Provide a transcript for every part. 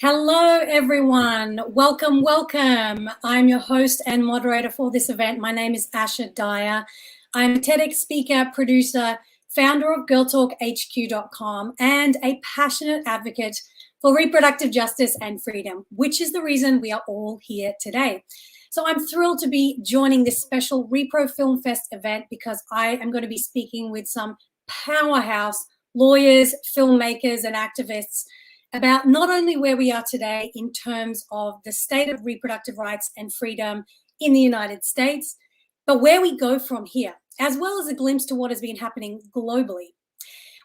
Hello, everyone. Welcome, welcome. I'm your host and moderator for this event. My name is Asha Dyer. I'm a TEDx speaker, producer, founder of girltalkhq.com, and a passionate advocate for reproductive justice and freedom, which is the reason we are all here today. So I'm thrilled to be joining this special Repro Film Fest event because I am going to be speaking with some powerhouse lawyers, filmmakers, and activists about not only where we are today in terms of the state of reproductive rights and freedom in the United States, but where we go from here, as well as a glimpse to what has been happening globally.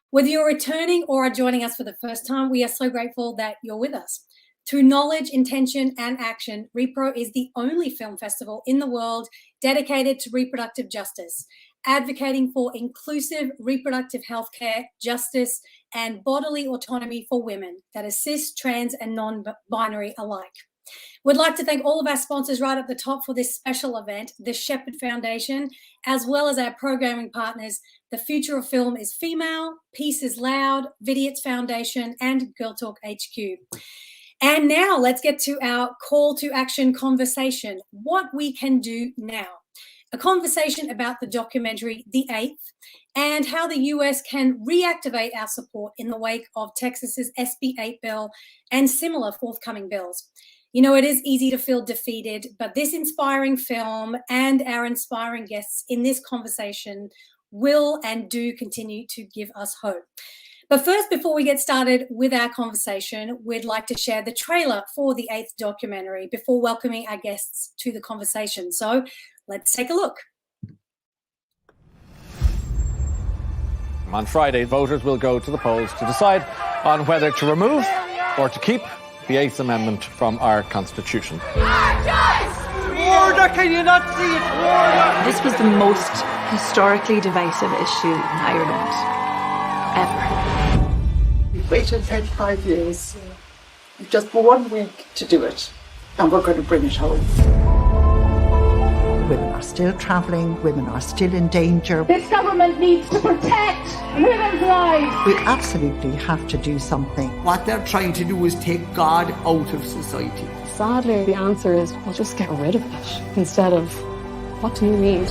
Whether you're returning or are joining us for the first time, we are so grateful that you're with us. Through knowledge, intention, and action, Repro is the only film festival in the world dedicated to reproductive justice, advocating for inclusive reproductive healthcare, justice, and bodily autonomy for women that are cis, trans, and non-binary alike. We'd like to thank all of our sponsors right at the top for this special event, the Shepherd Foundation, as well as our programming partners, The Future of Film is Female, Peace is Loud, Vidiots Foundation, and Girl Talk HQ. And now let's get to our call to action conversation, what we can do now. A conversation about the documentary The Eighth and how the US can reactivate our support in the wake of Texas's SB 8 bill and similar forthcoming bills. You know, it is easy to feel defeated, but this inspiring film and our inspiring guests in this conversation will and do continue to give us hope. But first, before we get started with our conversation, we'd like to share the trailer for The Eighth documentary before welcoming our guests to the conversation. So let's take a look. On Friday, voters will go to the polls to decide on whether to remove or to keep the Eighth Amendment from our Constitution. Order! Can you not see it? Order! This was the most historically divisive issue in Ireland ever. We've waited 35 years. We've just 1 week to do it, and we're going to bring it home. Women are still travelling, women are still in danger. This government needs to protect women's lives. We absolutely have to do something. What they're trying to do is take God out of society. Sadly, the answer is, we'll just get rid of it, instead of, what do you need?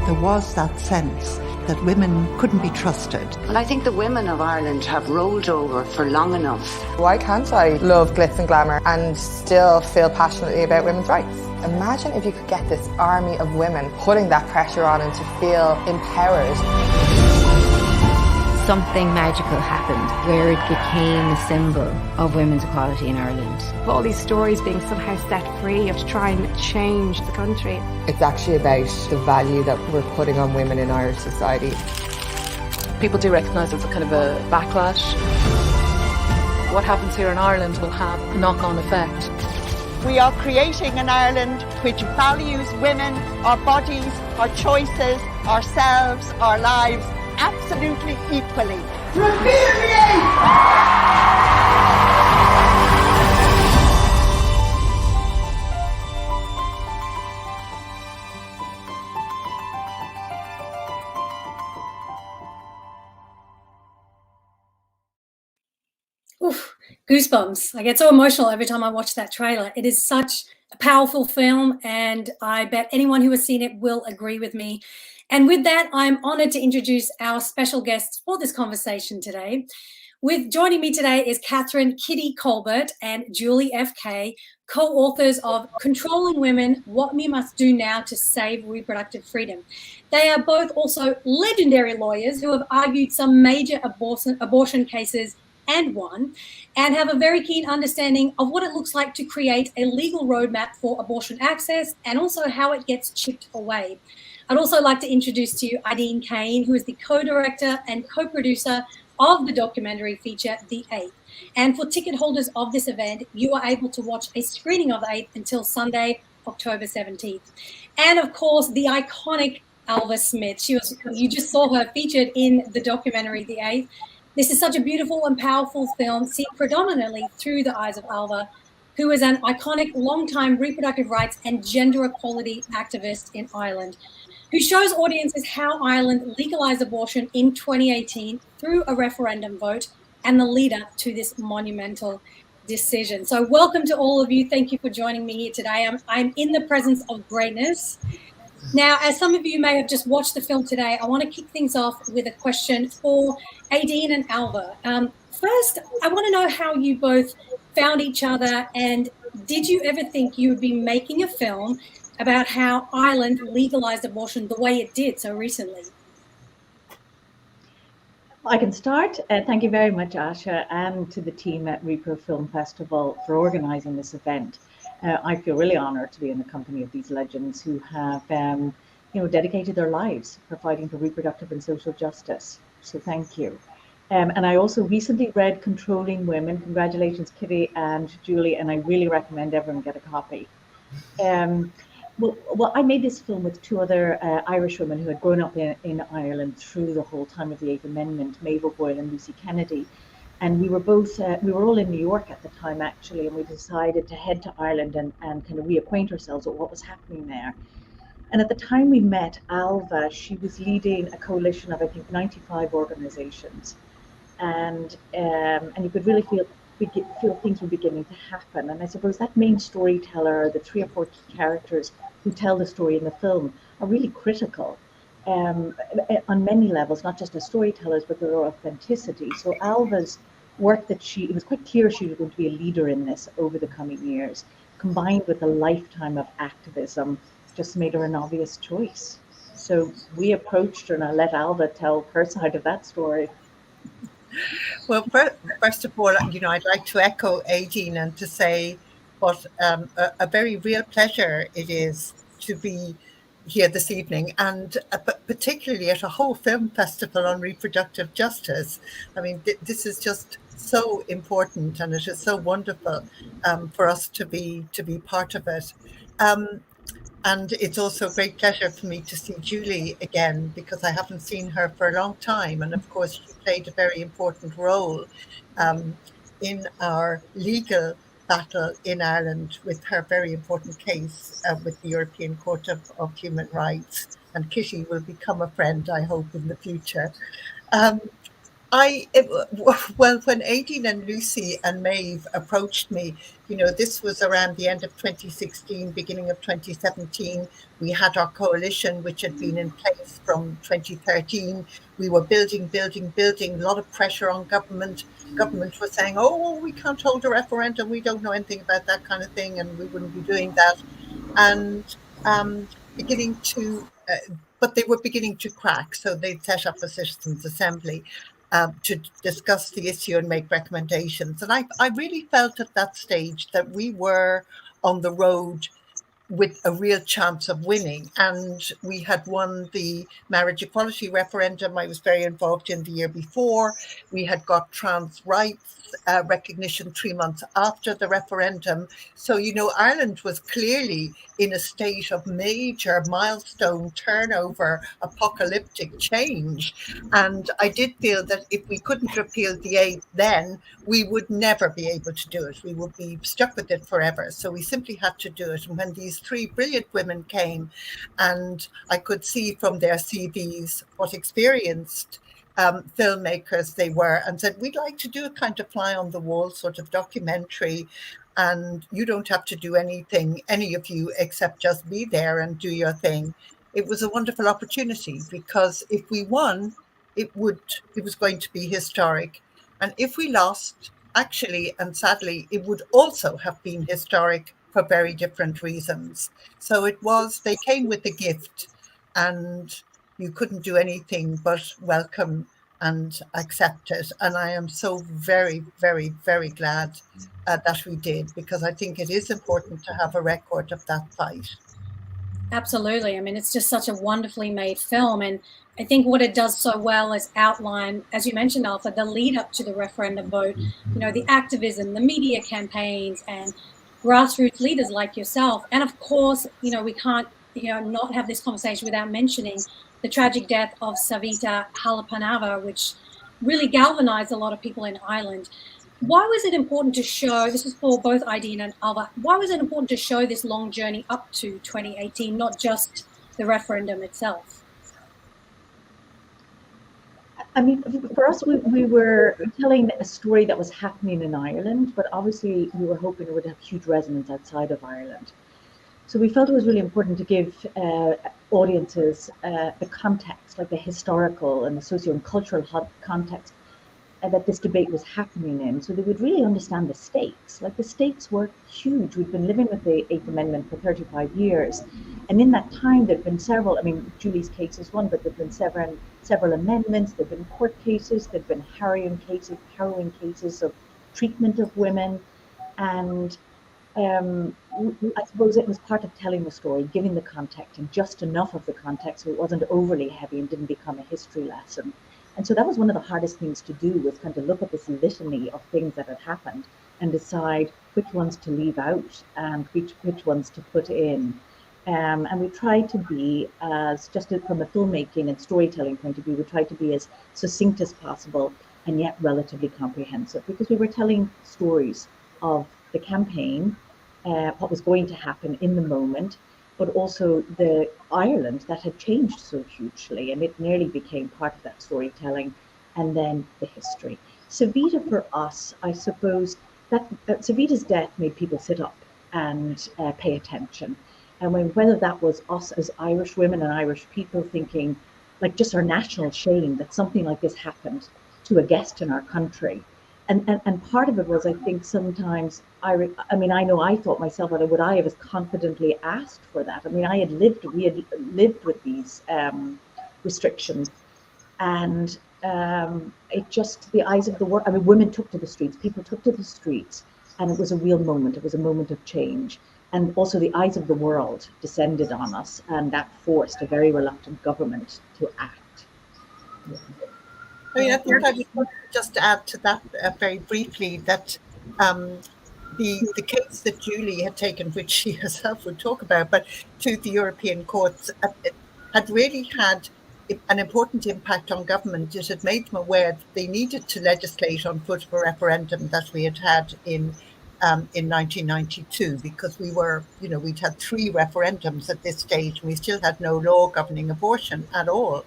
There was that sense that women couldn't be trusted. Well, I think the women of Ireland have rolled over for long enough. Why can't I love glitz and glamour and still feel passionately about women's rights? Imagine if you could get this army of women putting that pressure on and to feel empowered. Something magical happened where it became a symbol of women's equality in Ireland. All these stories being somehow set free to try and change the country. It's actually about the value that we're putting on women in Irish society. People do recognise it's a kind of a backlash. What happens here in Ireland will have a knock-on effect. We are creating an Ireland which values women, our bodies, our choices, ourselves, our lives, absolutely equally. Repeal the Eighth! Oof, goosebumps. I get so emotional every time I watch that trailer. It is such a powerful film, and I bet anyone who has seen it will agree with me. And with that, I'm honored to introduce our special guests for this conversation today. Joining me today is Catherine Kitty Colbert and Julie F. Kay, co-authors of Controlling Women, What We Must Do Now to Save Reproductive Freedom. They are both also legendary lawyers who have argued some major abortion cases and won, and have a very keen understanding of what it looks like to create a legal roadmap for abortion access and also how it gets chipped away. I'd also like to introduce to you Ideen Kane, who is the co-director and co-producer of the documentary feature, The Eighth. And for ticket holders of this event, you are able to watch a screening of The Eighth until Sunday, October 17th. And of course, the iconic Alva Smith. You just saw her featured in the documentary, The Eighth. This is such a beautiful and powerful film seen predominantly through the eyes of Alva, who is an iconic long-time reproductive rights and gender equality activist in Ireland, who shows audiences how Ireland legalized abortion in 2018 through a referendum vote and the lead up to this monumental decision. So welcome to all of you. Thank you for joining me here today. I'm in the presence of greatness. Now, as some of you may have just watched the film today, I want to kick things off with a question for Aideen and Alva. First, I want to know how you both found each other, and did you ever think you would be making a film about how Ireland legalized abortion the way it did so recently? I can start. Thank you very much, Asha, and to the team at Repro Film Festival for organising this event. I feel really honoured to be in the company of these legends who have, dedicated their lives for fighting for reproductive and social justice. So thank you. And I also recently read Controlling Women. Congratulations, Kitty and Julie, and I really recommend everyone get a copy. Well, I made this film with two other Irish women who had grown up in Ireland through the whole time of the 8th Amendment, Maeve O'Boyle and Lucy Kennedy. And we were all in New York at the time, actually, and we decided to head to Ireland and kind of reacquaint ourselves with what was happening there. And at the time we met Alva, she was leading a coalition of, I think, 95 organizations. And you could really feel things were beginning to happen. And I suppose that main storyteller, the 3 or 4 key characters who tell the story in the film, are really critical on many levels, not just as storytellers, but their authenticity. So Alva's work it was quite clear she was going to be a leader in this over the coming years, combined with a lifetime of activism, just made her an obvious choice. So we approached her, and I let Alva tell her side of that story. Well, first of all, I'd like to echo Aideen and to say what a very real pleasure it is to be here this evening, and particularly at a whole film festival on reproductive justice. I mean, this is just so important, and it is so wonderful for us to be part of it. And it's also a great pleasure for me to see Julie again, because I haven't seen her for a long time. And of course, she played a very important role in our legal battle in Ireland with her very important case with the European Court of Human Rights. And Kitty will become a friend, I hope, in the future. When Aideen and Lucy and Maeve approached me, this was around the end of 2016, beginning of 2017. We had our coalition, which had been in place from 2013. We were building, a lot of pressure on government. Government was saying, oh, we can't hold a referendum. We don't know anything about that kind of thing, and we wouldn't be doing that. And but they were beginning to crack. So they set up a citizens' assembly to discuss the issue and make recommendations. And I really felt at that stage that we were on the road with a real chance of winning. And we had won the marriage equality referendum. I was very involved in the year before. We had got trans rights recognition 3 months after the referendum. So, Ireland was clearly in a state of major milestone turnover, apocalyptic change. And I did feel that if we couldn't repeal the 8th then, we would never be able to do it. We would be stuck with it forever. So we simply had to do it. And when these 3 brilliant women came, and I could see from their CVs what experienced filmmakers they were, and said, we'd like to do a kind of fly on the wall sort of documentary, and you don't have to do anything, any of you, except just be there and do your thing. It was a wonderful opportunity, because if we won, it was going to be historic. And if we lost, actually, and sadly, it would also have been historic for very different reasons. So they came with a gift, and you couldn't do anything but welcome and accept it. And I am so very, very, very glad that we did, because I think it is important to have a record of that fight. Absolutely. I mean, it's just such a wonderfully made film. And I think what it does so well is outline, as you mentioned, Alpha, the lead up to the referendum vote, the activism, the media campaigns, and grassroots leaders like yourself. And of course, we can't, not have this conversation without mentioning the tragic death of Savita Halappanavar, which really galvanized a lot of people in Ireland. Why was it important to show, this is for both Aideen and Alva, why was it important to show this long journey up to 2018, not just the referendum itself? I mean, for us, we were telling a story that was happening in Ireland, but obviously we were hoping it would have huge resonance outside of Ireland. So we felt it was really important to give audiences the context, like the historical and the socio and cultural context that this debate was happening in, so they would really understand the stakes. Like the stakes were huge. We'd been living with the Eighth Amendment for 35 years. And in that time, there'd been several, I mean, Julie's case is one, but there'd been several amendments, there'd been court cases, there'd been harrowing cases of treatment of women. And I suppose it was part of telling the story, giving the context and just enough of the context so it wasn't overly heavy and didn't become a history lesson. And so that was one of the hardest things to do, was kind of look at this litany of things that had happened and decide which ones to leave out and which ones to put in. And we tried to be as, just from a filmmaking and storytelling point of view, we tried to be as succinct as possible and yet relatively comprehensive, because we were telling stories of the campaign, what was going to happen in the moment, but also the Ireland that had changed so hugely, and it nearly became part of that storytelling, and then the history. Savita for us, I suppose, that Savita's death made people sit up and pay attention. And whether that was us as Irish women and Irish people thinking, like, just our national shame that something like this happened to a guest in our country. And part of it was, I think, sometimes, I mean, I know I thought myself, would I have as confidently asked for that? I mean, we had lived with these restrictions, and it just, the eyes of the world, I mean, women took to the streets, people took to the streets, and it was a real moment. It was a moment of change. And also the eyes of the world descended on us, and that forced a very reluctant government to act. I mean, I think I would just add to that very briefly that the case that Julie had taken, which she herself would talk about, but to the European courts, had really had an important impact on government. It had made them aware that they needed to legislate on foot of a referendum that we had had in 1992, because we were, we'd had 3 referendums at this stage, and we still had no law governing abortion at all.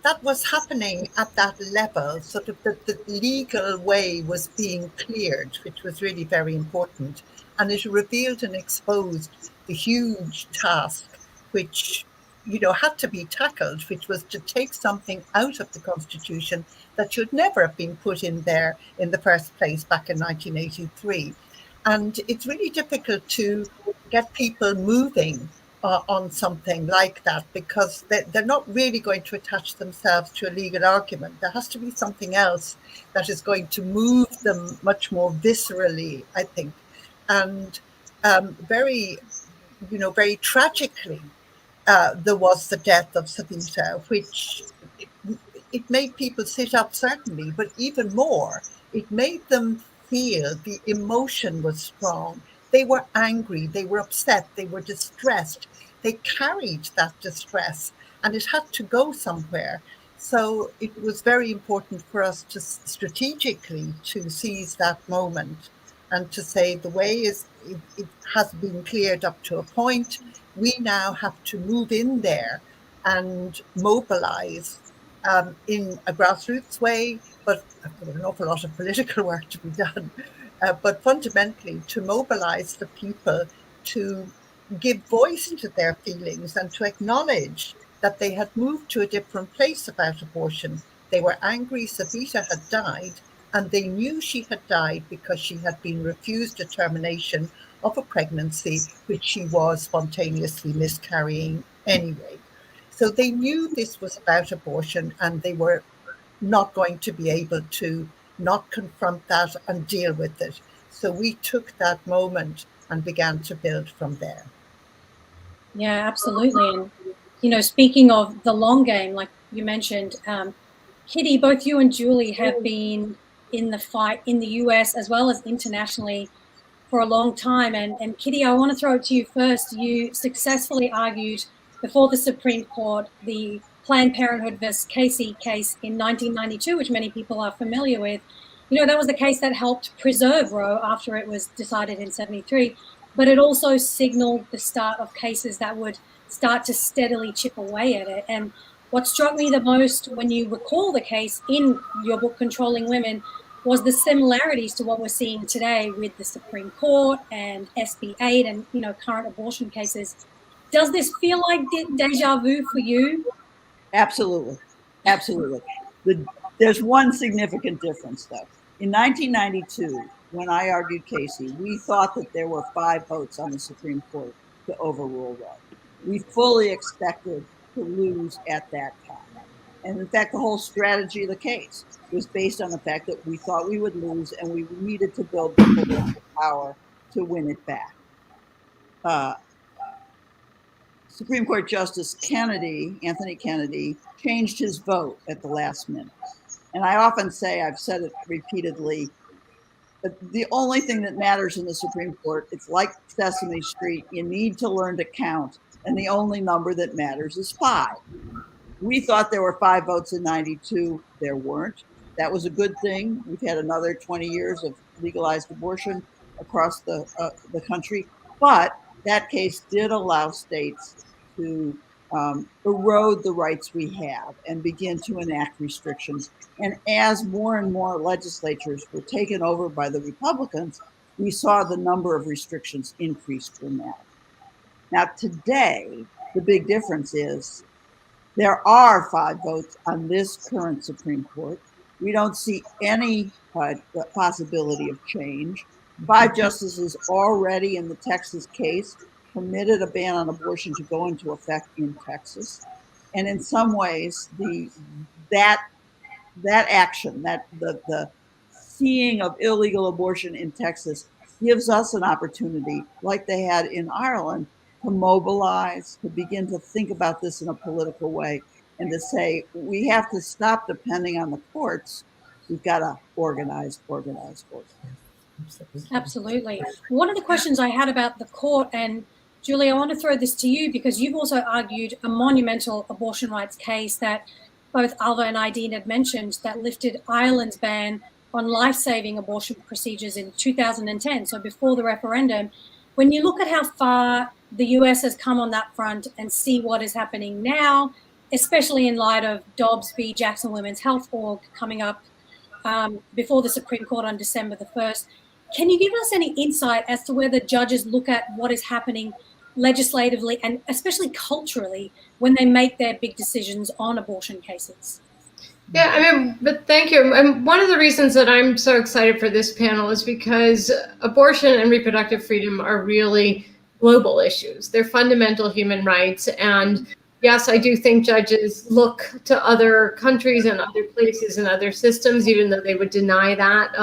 That was happening at that level, sort of the legal way was being cleared, which was really very important. And it revealed and exposed the huge task which, had to be tackled, which was to take something out of the Constitution that should never have been put in there in the first place back in 1983. And it's really difficult to get people moving on something like that, because they're not really going to attach themselves to a legal argument. There has to be something else that is going to move them much more viscerally, I think. And very tragically, there was the death of Savita, which it made people sit up, certainly, but even more, it made them feel the emotion was strong. They were angry, they were upset, they were distressed. They carried that distress, and it had to go somewhere. So it was very important for us to strategically to seize that moment and to say the way is it has been cleared up to a point. We now have to move in there and mobilize in a grassroots way, but there's an awful lot of political work to be done. But fundamentally, to mobilize the people to give voice to their feelings and to acknowledge that they had moved to a different place about abortion. They were angry Savita had died, and they knew she had died because she had been refused a termination of a pregnancy which she was spontaneously miscarrying anyway. So they knew this was about abortion, and they were not going to be able to not confront that and deal with it. So we took that moment and began to build from there. Yeah, absolutely. And, speaking of the long game, like you mentioned, Kitty, both you and Julie have been in the fight in the US as well as internationally for a long time. And Kitty, I want to throw it to you first. You successfully argued before the Supreme Court the Planned Parenthood versus Casey case in 1992, which many people are familiar with. That was the case that helped preserve Roe after it was decided in 73. But it also signaled the start of cases that would start to steadily chip away at it. And what struck me the most when you recall the case in your book, Controlling Women, was the similarities to what we're seeing today with the Supreme Court and SB 8 and, you know, current abortion cases. Does this feel like deja vu for you? Absolutely. Absolutely. There's one significant difference, though. In 1992, when I argued Casey, we thought that there were 5 votes on the Supreme Court to overrule Roe. We fully expected to lose at that time. And in fact, the whole strategy of the case was based on the fact that we thought we would lose and we needed to build the political power to win it back. Supreme Court Justice Kennedy, Anthony Kennedy, changed his vote at the last minute. And I often say, I've said it repeatedly, but the only thing that matters in the Supreme Court, it's like Sesame Street, you need to learn to count, and the only number that matters is 5. We thought there were 5 votes in 92. There weren't. That was a good thing. We've had another 20 years of legalized abortion across the country. But that case did allow states to erode the rights we have and begin to enact restrictions. And as more and more legislatures were taken over by the Republicans, we saw the number of restrictions increase dramatically. Now, today, the big difference is there are 5 votes on this current Supreme Court. We don't see any possibility of change. 5 justices already in the Texas case permitted a ban on abortion to go into effect in Texas. And in some ways, that action, the seeing of illegal abortion in Texas gives us an opportunity, like they had in Ireland, to mobilize, to begin to think about this in a political way, and to say, we have to stop depending on the courts. We've got to organize. Absolutely. One of the questions I had about the court, and Julie, I want to throw this to you because you've also argued a monumental abortion rights case that both Alva and Ideen had mentioned that lifted Ireland's ban on life-saving abortion procedures in 2010, so before the referendum. When you look at how far the US has come on that front and see what is happening now, especially in light of Dobbs v. Jackson Women's Health Org coming up before the Supreme Court on December the 1st, can you give us any insight as to where the judges look at what is happening legislatively and especially culturally when they make their big decisions on abortion cases? Yeah, I mean, but thank you. And one of the reasons that I'm so excited for this panel is because abortion and reproductive freedom are really global issues. They're fundamental human rights. And yes, I do think judges look to other countries and other places and other systems, even though they would deny that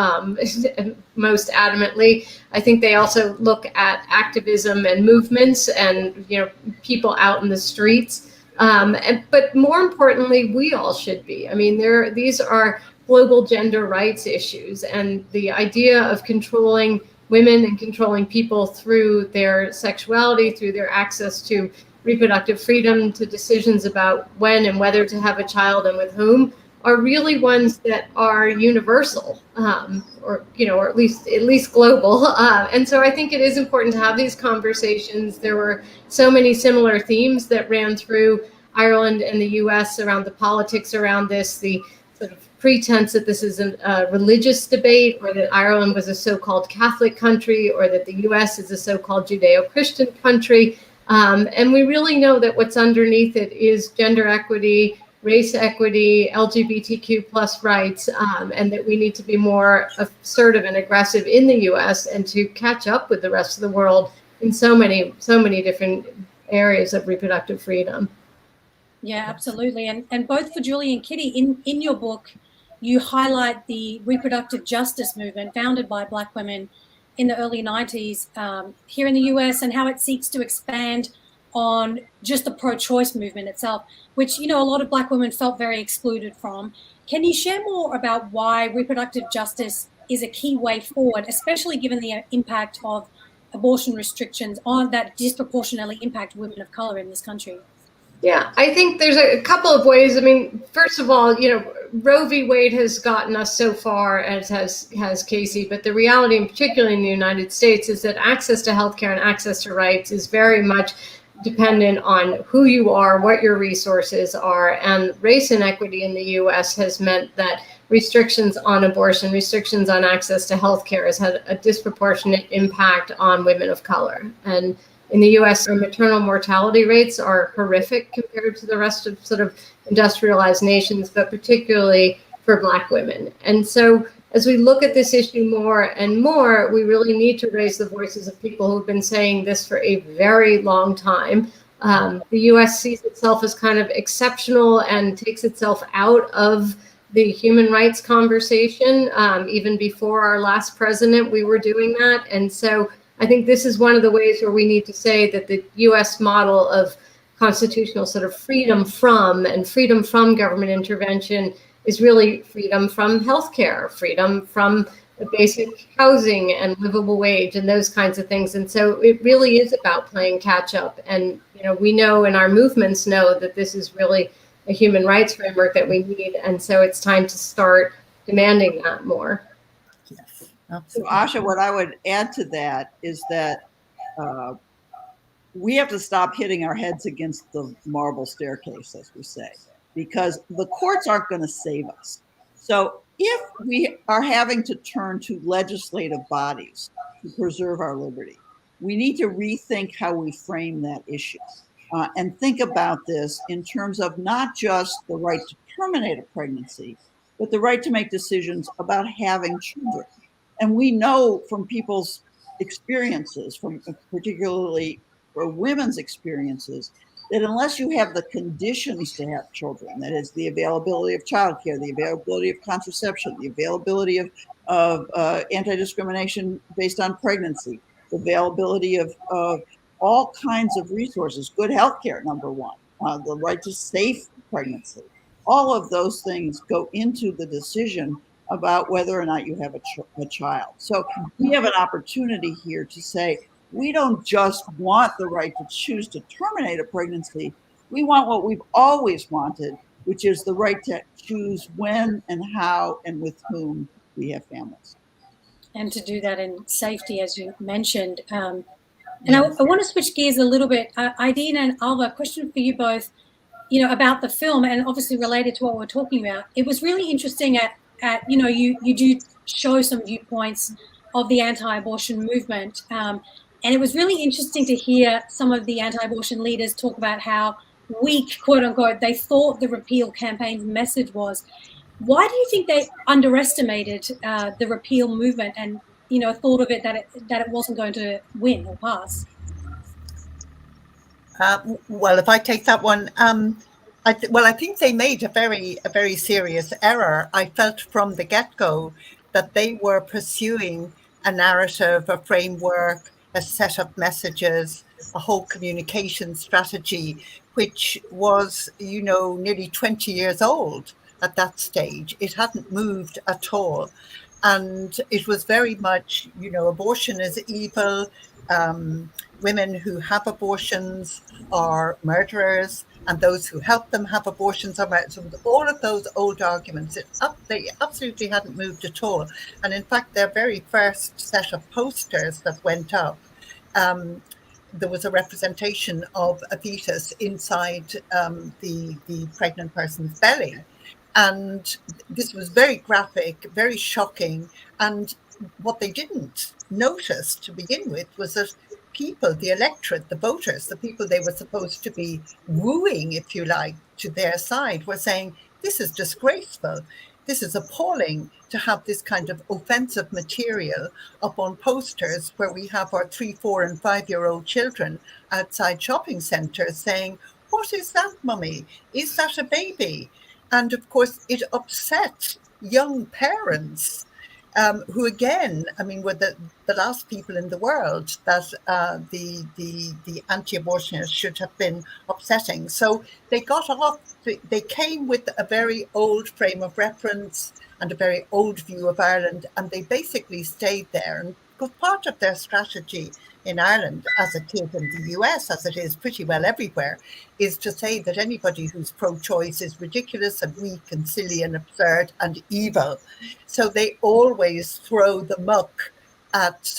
most adamantly. I think they also look at activism and movements and, you know, people out in the streets. But more importantly, we all should be. I mean, these are global gender rights issues, and the idea of controlling women and controlling people through their sexuality, through their access to reproductive freedom, to decisions about when and whether to have a child and with whom, are really ones that are universal, or at least global. And so I think it is important to have these conversations. There were so many similar themes that ran through Ireland and the US around the politics around this, the sort of pretense that this is a religious debate, or that Ireland was a so-called Catholic country, or that the US is a so-called Judeo-Christian country. And we really know that what's underneath it is gender equity, race equity, LGBTQ plus rights, and that we need to be more assertive and aggressive in the US and to catch up with the rest of the world in so many different areas of reproductive freedom. Yeah, absolutely. And both for Julie and Kitty, in your book, you highlight the reproductive justice movement founded by Black women in the early 90s here in the US, and how it seeks to expand on just the pro-choice movement itself, which, a lot of Black women felt very excluded from. Can you share more about why reproductive justice is a key way forward, especially given the impact of abortion restrictions that disproportionately impact women of color in this country? Yeah, I think there's a couple of ways. I mean, first of all, Roe v. Wade has gotten us so far, as has Casey, but the reality, and particularly in the United States, is that access to healthcare and access to rights is very much dependent on who you are, what your resources are, and race inequity in the US has meant that restrictions on abortion, restrictions on access to healthcare has had a disproportionate impact on women of color. And in the US, our maternal mortality rates are horrific compared to the rest of sort of industrialized nations, but particularly for Black women. And so as we look at this issue more and more, we really need to raise the voices of people who've been saying this for a very long time. The US sees itself as kind of exceptional and takes itself out of the human rights conversation. Even before our last president, we were doing that. And so I think this is one of the ways where we need to say that the US model of constitutional sort of freedom from government intervention is really freedom from healthcare, freedom from the basic housing and livable wage and those kinds of things. And so it really is about playing catch up. And, you know, we know, and our movements know, that this is really a human rights framework that we need. And so it's time to start demanding that more. Yes. So Asha, what I would add to that is that we have to stop hitting our heads against the marble staircase, as we say, because the courts aren't going to save us. So if we are having to turn to legislative bodies to preserve our liberty, we need to rethink how we frame that issue and think about this in terms of not just the right to terminate a pregnancy, but the right to make decisions about having children. And we know from people's experiences, from particularly for women's experiences, that unless you have the conditions to have children, that is the availability of childcare, the availability of contraception, the availability of anti-discrimination based on pregnancy, the availability of all kinds of resources, good healthcare, number one, the right to safe pregnancy, all of those things go into the decision about whether or not you have a child. So we have an opportunity here to say, we don't just want the right to choose to terminate a pregnancy. We want what we've always wanted, which is the right to choose when and how and with whom we have families. And to do that in safety, as you mentioned. And I want to switch gears a little bit. Idina and Alva, question for you both, you know, about the film, and obviously related to what we're talking about. It was really interesting at you know, you do show some viewpoints of the anti-abortion movement. And it was really interesting to hear some of the anti-abortion leaders talk about how weak, quote unquote, they thought the repeal campaign's message was. Why do you think they underestimated the repeal movement and, you know, thought of it that it wasn't going to win or pass? Well, if I take that one, I think they made a very serious error. I felt from the get-go that they were pursuing a narrative, a framework, a set of messages, a whole communication strategy, which was, you know, nearly 20 years old at that stage. It hadn't moved at all. And it was very much, you know, abortion is evil. Women who have abortions are murderers, and those who help them have abortions are murderers. So all of those old arguments, they absolutely hadn't moved at all. And in fact, their very first set of posters that went up, there was a representation of a fetus inside the pregnant person's belly. And this was very graphic, very shocking. And what they didn't notice to begin with was that people, the electorate, the voters, the people they were supposed to be wooing, if you like, to their side, were saying, this is disgraceful. This is appalling to have this kind of offensive material up on posters where we have our 3, 4, and 5-year-old children outside shopping centres saying, what is that, mummy? Is that a baby? And of course, it upset young parents who, again, I mean, were the last people in the world that the anti-abortionists should have been upsetting. So they got off, they came with a very old frame of reference and a very old view of Ireland, and they basically stayed there. And because part of their strategy in Ireland, as it is in the US, as it is pretty well everywhere, is to say that anybody who's pro-choice is ridiculous and weak and silly and absurd and evil. So they always throw the muck at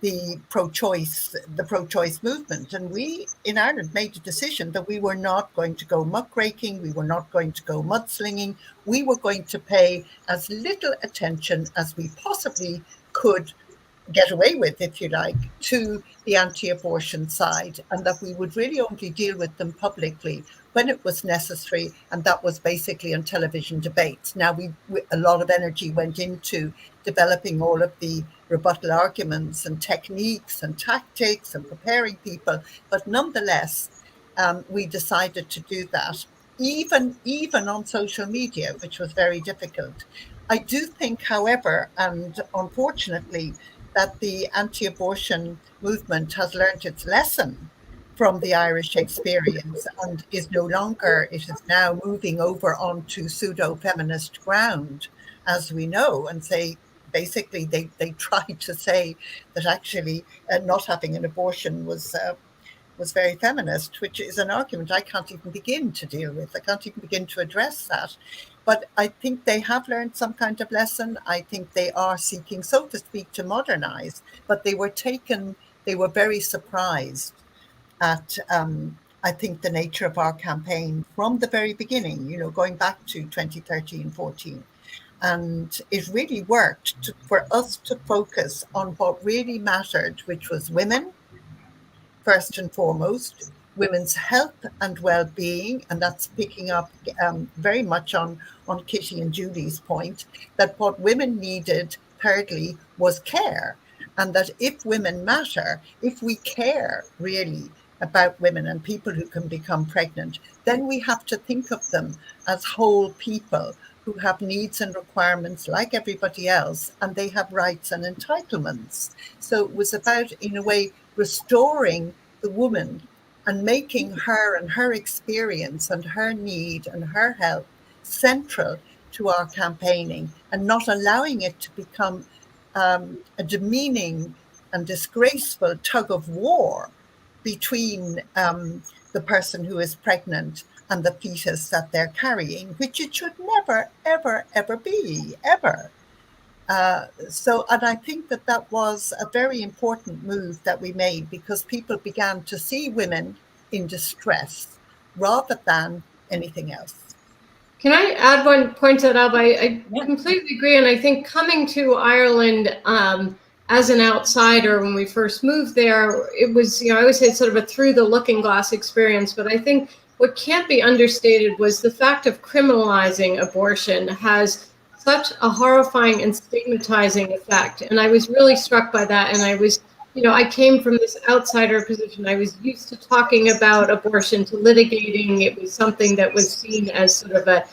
the pro-choice movement. And we in Ireland made a decision that we were not going to go muckraking, we were not going to go mudslinging, we were going to pay as little attention as we possibly could get away with, if you like, to the anti-abortion side, and that we would really only deal with them publicly when it was necessary, and that was basically on television debates. Now, a lot of energy went into developing all of the rebuttal arguments and techniques and tactics and preparing people, but nonetheless, we decided to do that, even on social media, which was very difficult. I do think, however, and unfortunately, that the anti-abortion movement has learned its lesson from the Irish experience and is now moving over onto pseudo-feminist ground, as we know, and say, basically they tried to say that actually not having an abortion was very feminist, which is an argument I can't even begin to deal with. I can't even begin to address that. But I think they have learned some kind of lesson. I think they are seeking, so to speak, to modernize, but they were very surprised at, I think, the nature of our campaign from the very beginning, going back to 2013-14. And it really worked for us to focus on what really mattered, which was women, first and foremost, women's health and well-being, and that's picking up very much on Kitty and Julie's point, that what women needed, thirdly, was care. And that if women matter, if we care really about women and people who can become pregnant, then we have to think of them as whole people who have needs and requirements like everybody else, and they have rights and entitlements. So it was about, in a way, restoring the woman and making her and her experience and her need and her health central to our campaigning, and not allowing it to become a demeaning and disgraceful tug of war between the person who is pregnant and the fetus that they're carrying, which it should never, ever, ever be, ever. And I think that was a very important move that we made, because people began to see women in distress rather than anything else. Can I add one point to that, Alba? I completely agree. And I think coming to Ireland as an outsider when we first moved there, it was, I always say it's sort of a through the looking glass experience, but I think what can't be understated was the fact of criminalizing abortion has such a horrifying and stigmatizing effect. And I was really struck by that. And I was, I came from this outsider position. I was used to talking about abortion, to litigating. It was something that was seen as sort of a,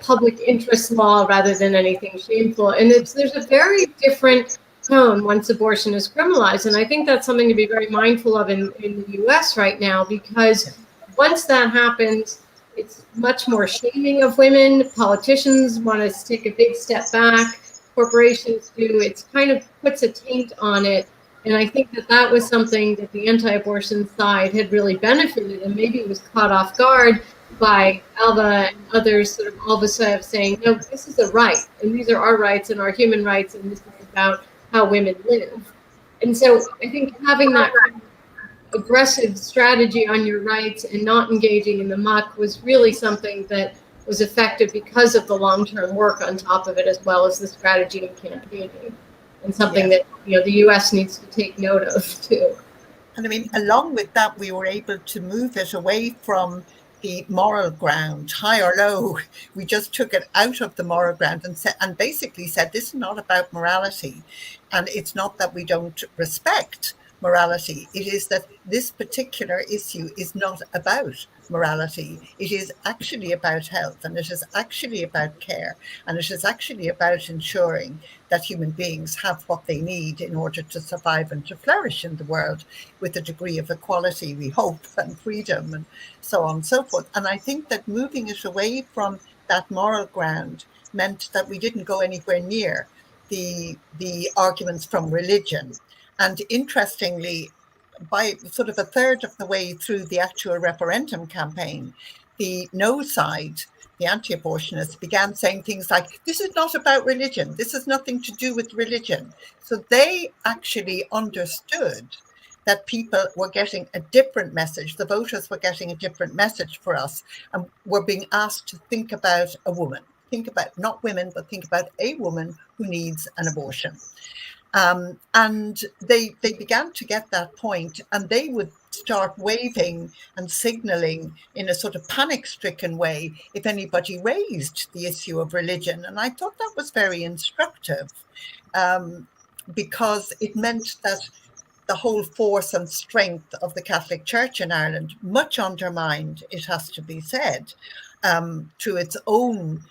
public interest law rather than anything shameful. And there's a very different tone once abortion is criminalized. And I think that's something to be very mindful of in the US right now, because once that happens, it's much more shaming of women. Politicians want to take a big step back. Corporations do. It kind of puts a taint on it. And I think that was something that the anti-abortion side had really benefited, and maybe it was caught off guard by Alba and others sort of all of a sudden saying, no, this is a right, and these are our rights and our human rights, and this is about how women live. And so I think having that kind of aggressive strategy on your rights and not engaging in the muck was really something that was effective because of the long-term work on top of it, as well as the strategy and campaigning, and something that the U.S. needs to take note of too. And I mean, along with that, we were able to move it away from the moral ground, high or low. We just took it out of the moral ground and basically said, this is not about morality, and it's not that we don't respect morality. It is that this particular issue is not about morality. It is actually about health, and it is actually about care, and it is actually about ensuring that human beings have what they need in order to survive and to flourish in the world with a degree of equality, we hope, and freedom, and so on and so forth. And I think that moving it away from that moral ground meant that we didn't go anywhere near the arguments from religion. And interestingly, by sort of a third of the way through the actual referendum campaign, the no side, the anti-abortionists, began saying things like, this is not about religion. This has nothing to do with religion. So they actually understood that people were getting a different message. The voters were getting a different message for us, and were being asked to think about a woman. Think about not women, but think about a woman who needs an abortion. And they began to get that point, and they would start waving and signaling in a sort of panic-stricken way if anybody raised the issue of religion. And I thought that was very instructive, because it meant that the whole force and strength of the Catholic Church in Ireland, much undermined, it has to be said, through its own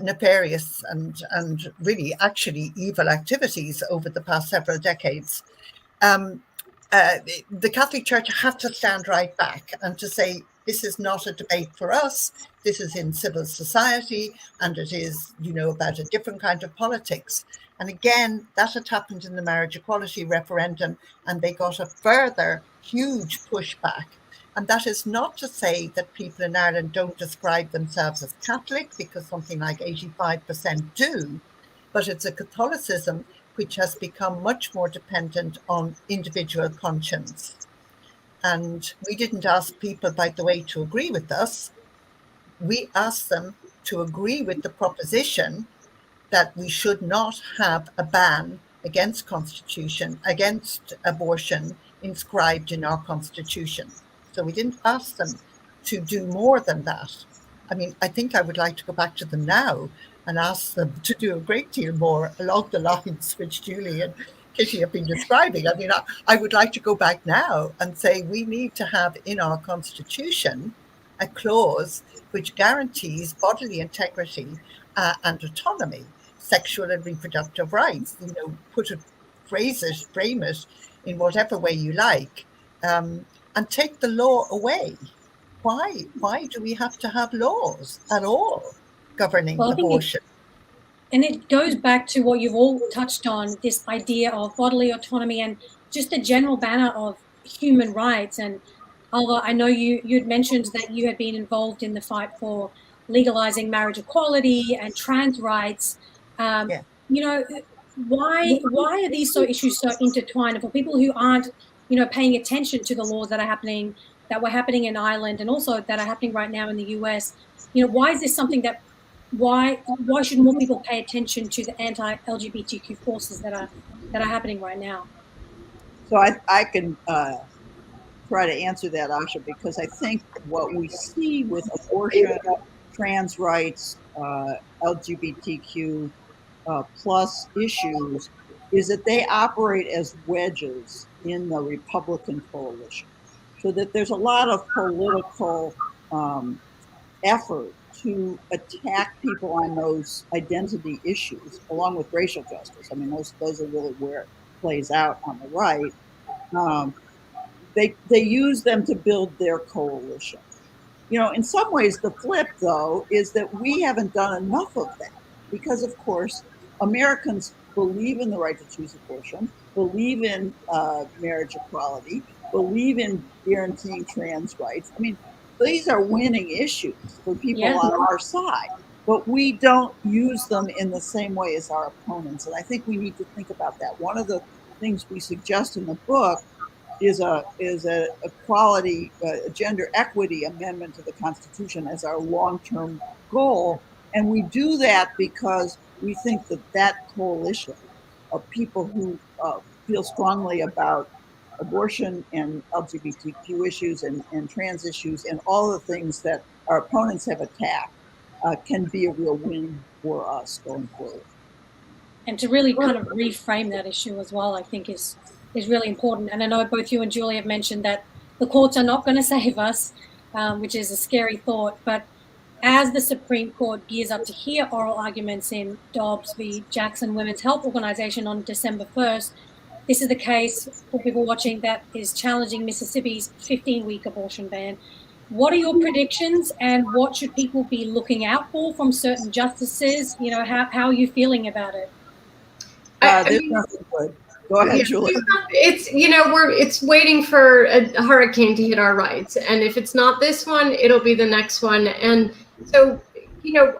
nefarious and really actually evil activities over the past several decades. The Catholic Church had to stand right back and to say, this is not a debate for us. This is in civil society, and it is, about a different kind of politics. And again, that had happened in the marriage equality referendum, and they got a further huge pushback. And that is not to say that people in Ireland don't describe themselves as Catholic, because something like 85% do, but it's a Catholicism which has become much more dependent on individual conscience. And we didn't ask people, by the way, to agree with us. We asked them to agree with the proposition that we should not have a ban against constitution, against abortion inscribed in our constitution. So we didn't ask them to do more than that. I mean, I think I would like to go back to them now and ask them to do a great deal more along the lines which Julie and Kitty have been describing. I mean, I would like to go back now and say we need to have in our constitution a clause which guarantees bodily integrity and autonomy, sexual and reproductive rights. Put it, phrase it, frame it in whatever way you like, and take the law away. Why do we have to have laws at all governing abortion? And it goes back to what you've all touched on, this idea of bodily autonomy and just the general banner of human rights. And Alva, I know you'd mentioned that you had been involved in the fight for legalizing marriage equality and trans rights. Why are these issues so intertwined? And for people who aren't, paying attention to the laws that were happening in Ireland and also that are happening right now in the US, why is this something that, why should more people pay attention to the anti-LGBTQ forces that are happening right now? So I can try to answer that, Asha, because I think what we see with abortion, trans rights, LGBTQ plus issues is that they operate as wedges in the Republican coalition. So that there's a lot of political effort to attack people on those identity issues, along with racial justice. I mean, those are really where it plays out on the right. They use them to build their coalition. In some ways, the flip, though, is that we haven't done enough of that because, of course, Americans believe in the right to choose abortion, believe in marriage equality, believe in guaranteeing trans rights. I mean, these are winning issues for people on our side, but we don't use them in the same way as our opponents. And I think we need to think about that. One of the things we suggest in the book is a equality, gender equity amendment to the Constitution as our long-term goal. And we do that because we think that coalition of people who feel strongly about abortion and LGBTQ issues and trans issues and all the things that our opponents have attacked can be a real win for us going forward. And to really kind of reframe that issue as well, I think is really important. And I know both you and Julie have mentioned that the courts are not going to save us, which is a scary thought. But as the Supreme Court gears up to hear oral arguments in Dobbs v. Jackson Women's Health Organization on December 1st, this is the case for people watching that is challenging Mississippi's 15-week abortion ban. What are your predictions, and what should people be looking out for from certain justices? How are you feeling about it? There's nothing good. Go ahead, Julie. It's it's waiting for a hurricane to hit our rights, and if it's not this one, it'll be the next one. And so,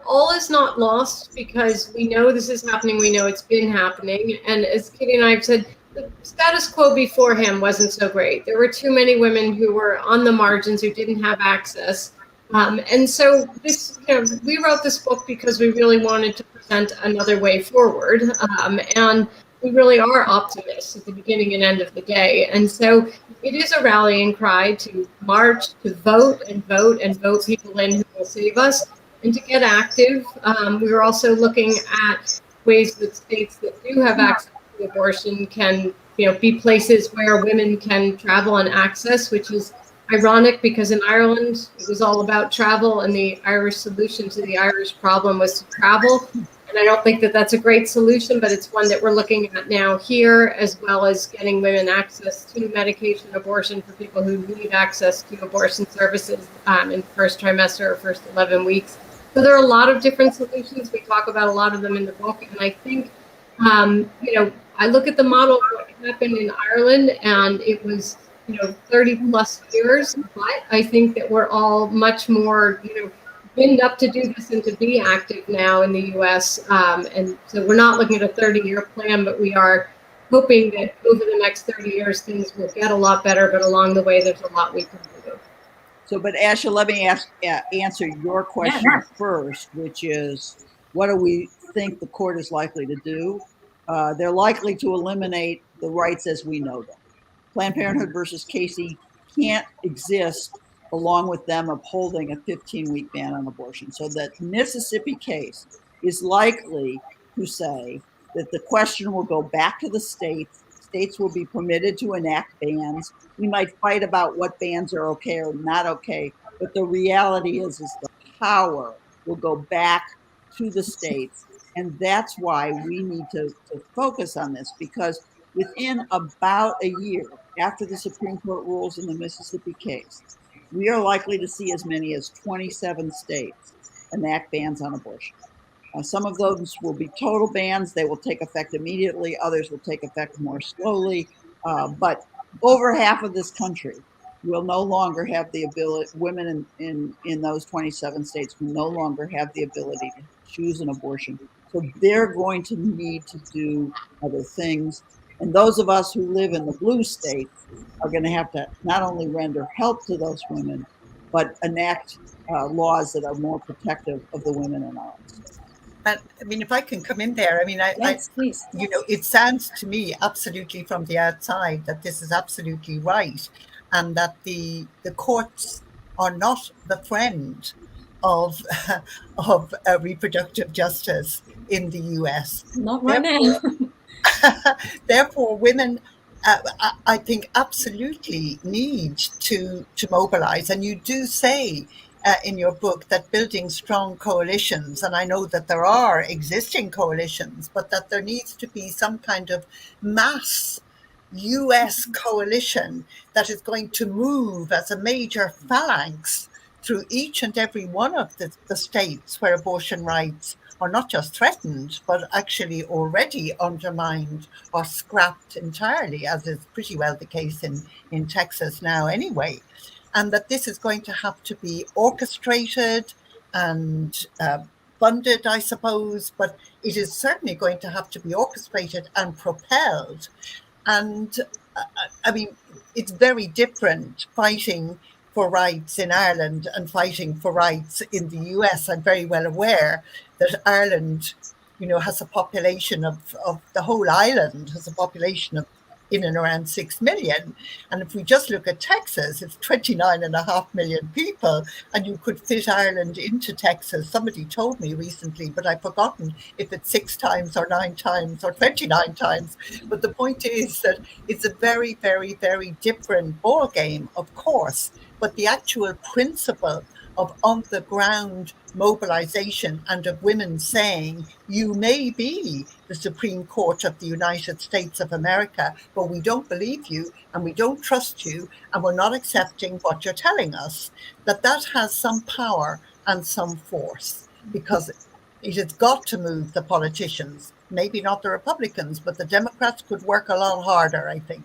all is not lost because we know this is happening. We know it's been happening, and as Kitty and I have said, the status quo before him wasn't so great. There were too many women who were on the margins who didn't have access. And so this, we wrote this book because we really wanted to present another way forward. And we really are optimists at the beginning and end of the day. And so it is a rallying cry to march, to vote and vote and vote people in who will save us, and to get active. We were also looking at ways that states that do have access to abortion can, be places where women can travel and access, which is ironic because in Ireland it was all about travel, and the Irish solution to the Irish problem was to travel. And I don't think that that's a great solution, but it's one that we're looking at now here, as well as getting women access to medication abortion for people who need access to abortion services in the first trimester or first 11 weeks. So there are a lot of different solutions. We talk about a lot of them in the book. And I think, I look at the model of what happened in Ireland, and it was 30 plus years, but I think that we're all much more, wind up to do this and to be active now in the US. And so we're not looking at a 30-year plan, but we are hoping that over the next 30 years, things will get a lot better, but along the way, there's a lot we can do. So, but Asha, let me answer your question first, which is, what do we think the court is likely to do? They're likely to eliminate the rights as we know them. Planned Parenthood versus Casey can't exist along with them upholding a 15-week ban on abortion. So that Mississippi case is likely to say that the question will go back to the states. States will be permitted to enact bans. We might fight about what bans are okay or not okay, but the reality is the power will go back to the states. And that's why we need to focus on this, because within about a year after the Supreme Court rules in the Mississippi case, we are likely to see as many as 27 states enact bans on abortion. Some of those will be total bans. They will take effect immediately. Others will take effect more slowly. But over half of this country will no longer have the ability, women in those 27 states will no longer have the ability to choose an abortion. So they're going to need to do other things. And those of us who live in the blue states are going to have to not only render help to those women, but enact laws that are more protective of the women in our states. But I mean, if I can come in there, I mean, please. It sounds to me absolutely from the outside that this is absolutely right, and that the courts are not the friend of reproductive justice in the US. Not right now. Therefore, women, I think, absolutely need to mobilize. And you do say in your book that building strong coalitions, and I know that there are existing coalitions, but that there needs to be some kind of mass US coalition that is going to move as a major phalanx through each and every one of the states where abortion rights are not just threatened, but actually already undermined or scrapped entirely, as is pretty well the case in Texas now anyway. And that this is going to have to be orchestrated and funded, I suppose, but it is certainly going to have to be orchestrated and propelled. And I mean, it's very different fighting for rights in Ireland and fighting for rights in the US. I'm very well aware that Ireland, has a population of the whole island has a population of in and around 6 million. And if we just look at Texas, it's 29.5 million people, and you could fit Ireland into Texas. Somebody told me recently, but I've forgotten if it's 6 times or 9 times or 29 times. But the point is that it's a very, very, very different ball game, of course. But the actual principle of on-the-ground mobilization and of women saying, you may be the Supreme Court of the United States of America, but we don't believe you and we don't trust you and we're not accepting what you're telling us, that has some power and some force, because it has got to move the politicians maybe not the Republicans, but the Democrats could work a lot harder, I think.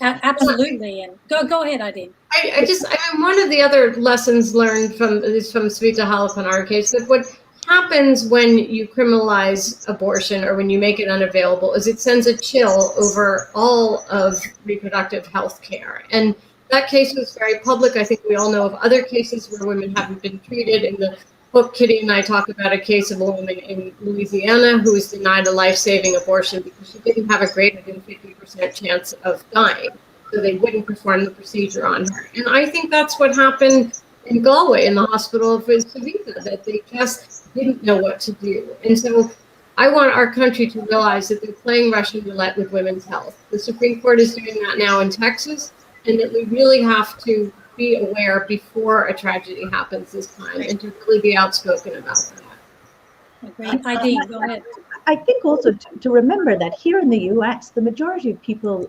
Absolutely. And go ahead, Ideen. I mean, one of the other lessons learned from Sveta Halep in our case, that what happens when you criminalize abortion or when you make it unavailable is it sends a chill over all of reproductive health care. And that case was very public. I think we all know of other cases where women haven't been treated. In the book, Kitty and I talk about a case of a woman in Louisiana who was denied a life-saving abortion because she didn't have a greater than 50% chance of dying. So they wouldn't perform the procedure on her. And I think that's what happened in Galway in the hospital for Savita, that they just didn't know what to do. And so I want our country to realize that they're playing Russian roulette with women's health. The Supreme Court is doing that now in Texas, and that we really have to be aware before a tragedy happens this time and to really be outspoken about that. Ideen, go ahead. I think also to remember that here in the US, the majority of people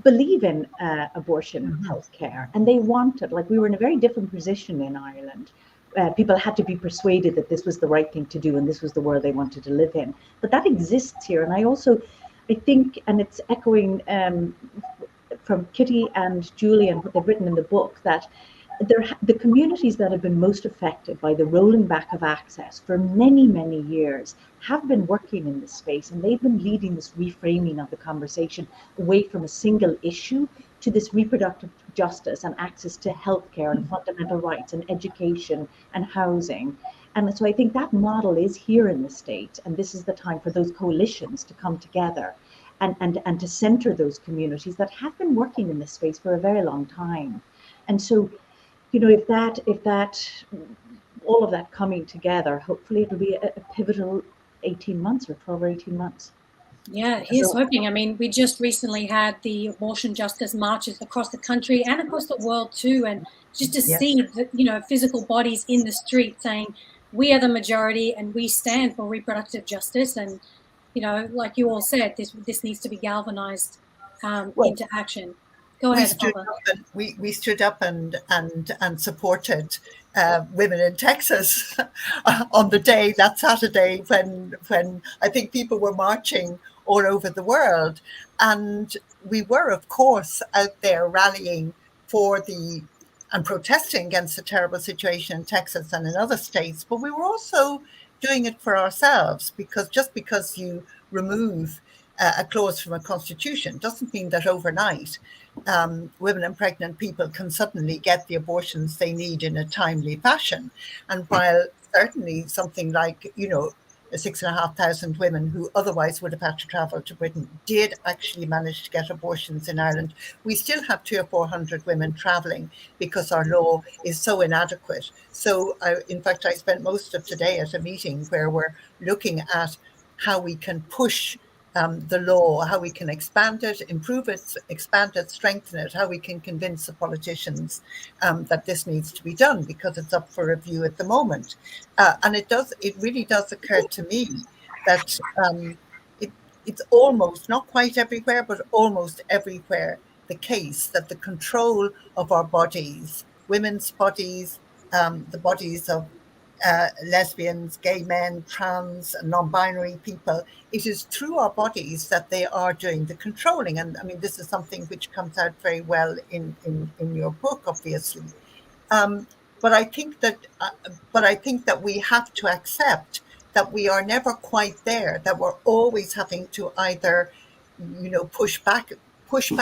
believe in abortion health care, and they want it. Like, we were in a very different position in Ireland. People had to be persuaded that this was the right thing to do and this was the world they wanted to live in. But that exists here. And I think, and it's echoing from Kitty and Julie and what they've written in the book, that the communities that have been most affected by the rolling back of access for many, many years have been working in this space, and they've been leading this reframing of the conversation away from a single issue to this reproductive justice and access to healthcare and fundamental rights and education and housing. And so I think that model is here in the state, and this is the time for those coalitions to come together and to center those communities that have been working in this space for a very long time. And so, you know, if that all of that coming together, hopefully it'll be a pivotal 18 months or 12 or 18 months. Yeah, here's hoping. I mean, we just recently had the abortion justice marches across the country and across the world too, and just to see the, you know, physical bodies in the street saying we are the majority and we stand for reproductive justice. And, you know, like you all said, this needs to be galvanized into action. Go ahead. We stood up and supported women in Texas on the day, that Saturday, when I think people were marching all over the world. And we were, of course, out there rallying and protesting against the terrible situation in Texas and in other states. But we were also doing it for ourselves, because just because you remove a clause from a constitution doesn't mean that overnight women and pregnant people can suddenly get the abortions they need in a timely fashion. And while certainly something like, you know, 6,500 women who otherwise would have had to travel to Britain did actually manage to get abortions in Ireland, we still have 200 or 400 women traveling because our law is so inadequate. So in fact, I spent most of today at a meeting where we're looking at how we can push the law, how we can expand it, improve it, expand it, strengthen it, how we can convince the politicians that this needs to be done, because it's up for review at the moment. And it really does occur to me that it's almost, not quite everywhere, but almost everywhere, the case that the control of our bodies, women's bodies, the bodies of lesbians, gay men, trans, non-binary people, it is through our bodies that they are doing the controlling. And I mean, this is something which comes out very well in your book, obviously. But I think that we have to accept that we are never quite there, that we're always having to either, you know, push back, push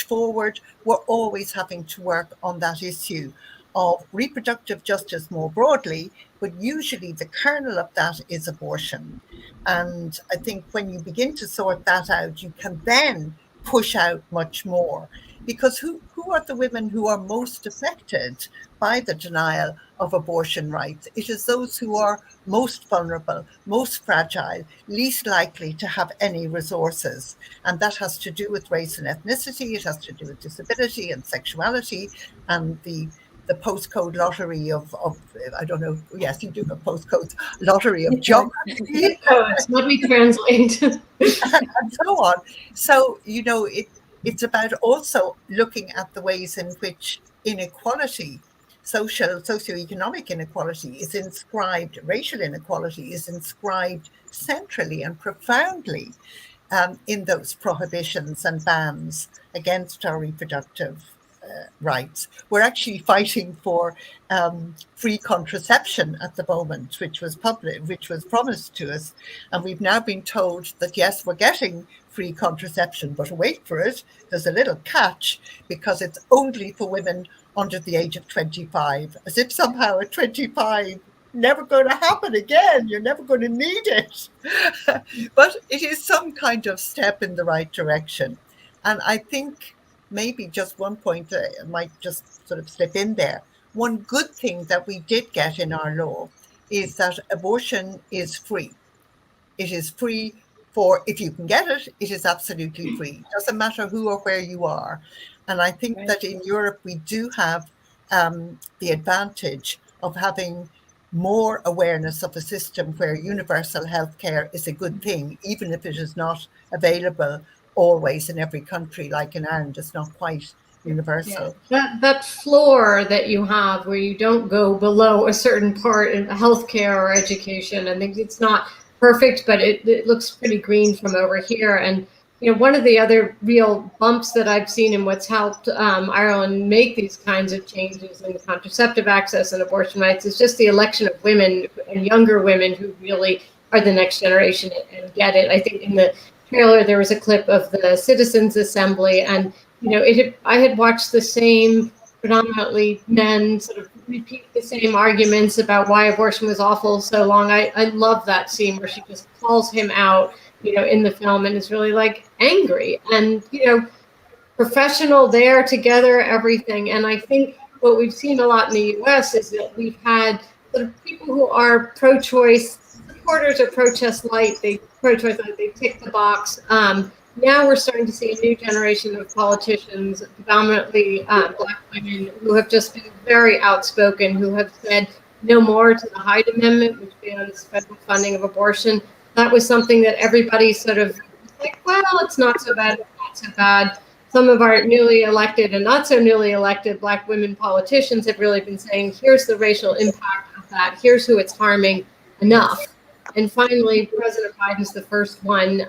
forward. We're always having to work on that issue of reproductive justice more broadly, but usually the kernel of that is abortion. And I think when you begin to sort that out, you can then push out much more. Because who are the women who are most affected by the denial of abortion rights? It is those who are most vulnerable, most fragile, least likely to have any resources. And that has to do with race and ethnicity. It has to do with disability and sexuality and the postcode lottery of I don't know, yes, you do a postcode lottery of geography. Let me translate. and so on. So, you know, it's about also looking at the ways in which inequality socioeconomic inequality is inscribed, racial inequality is inscribed centrally and profoundly in those prohibitions and bans against our reproductive rights. We're actually fighting for free contraception at the moment, which was promised to us, and we've now been told that yes, we're getting free contraception, but wait for it, there's a little catch, because it's only for women under the age of 25, as if somehow at 25 never going to happen again, you're never going to need it. But it is some kind of step in the right direction. And I think maybe just one point I might just sort of slip in there. One good thing that we did get in our law is that abortion is free. It is free for, if you can get it, it is absolutely free. It doesn't matter who or where you are. And I think that in Europe, we do have the advantage of having more awareness of a system where universal healthcare is a good thing, even if it is not available always in every country. Like in Ireland, it's not quite universal. Yeah. That floor that you have where you don't go below a certain part in healthcare or education, I think it's not perfect, but it looks pretty green from over here. And you know, one of the other real bumps that I've seen in what's helped Ireland make these kinds of changes in contraceptive access and abortion rights is just the election of women and younger women who really are the next generation and get it. I think in the trailer there was a clip of the Citizens Assembly, and you know, I had watched the same predominantly men sort of repeat the same arguments about why abortion was awful so long. I love that scene where she just calls him out, you know, in the film, and is really like angry and, you know, professional there together, everything. And I think what we've seen a lot in the US is that we've had sort of people who are pro-choice supporters or pro-choice light, they tick the box. Now we're starting to see a new generation of politicians, predominantly Black women, who have just been very outspoken, who have said no more to the Hyde Amendment, which bans federal funding of abortion. That was something that everybody sort of like, well, it's not so bad, it's not so bad. Some of our newly elected and not so newly elected Black women politicians have really been saying, here's the racial impact of that, here's who it's harming, enough. And finally, President Biden's the first one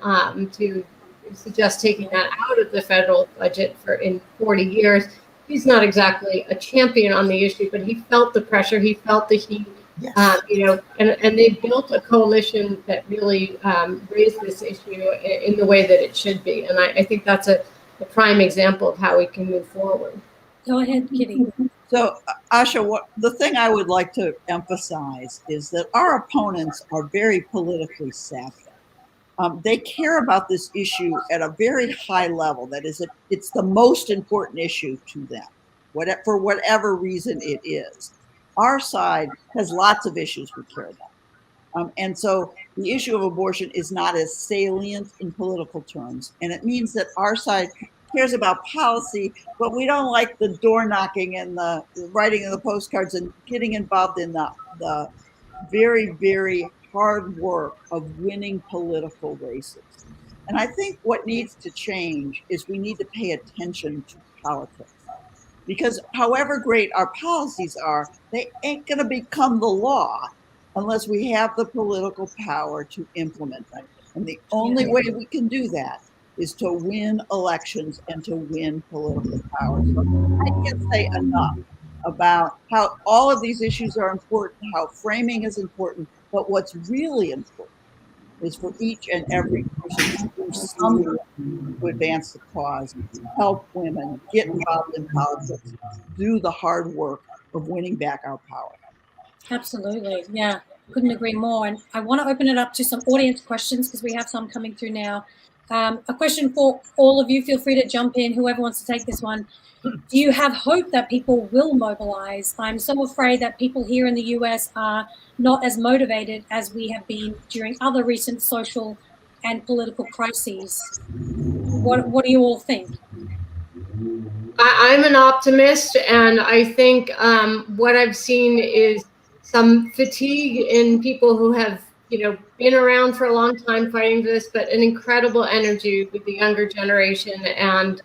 to suggest taking that out of the federal budget in 40 years. He's not exactly a champion on the issue, but he felt the pressure, he felt the heat. Yes. You know, and they built a coalition that really raised this issue in the way that it should be. And I think that's a prime example of how we can move forward. Go ahead, Kitty. So, Asha, the thing I would like to emphasize is that our opponents are very politically savvy. They care about this issue at a very high level. That is, it's the most important issue to them, for whatever reason it is. Our side has lots of issues we care about. And so the issue of abortion is not as salient in political terms. And it means that our side cares about policy, but we don't like the door knocking and the writing of the postcards and getting involved in the very, very hard work of winning political races. And I think what needs to change is we need to pay attention to politics. Because however great our policies are, they ain't going to become the law unless we have the political power to implement them. And the only way we can do that is to win elections and to win political power. So I can't say enough about how all of these issues are important, how framing is important, but what's really important is for each and every person to do something to advance the cause, help women, get involved in politics, do the hard work of winning back our power. Absolutely. Yeah, couldn't agree more. And I want to open it up to some audience questions because we have some coming through now. A question for all of you. Feel free to jump in, whoever wants to take this one. Do you have hope that people will mobilize? I'm so afraid that people here in the US are not as motivated as we have been during other recent social and political crises. What do you all think? I'm an optimist, and I think what I've seen is some fatigue in people who have, you know, been around for a long time fighting for this, but an incredible energy with the younger generation and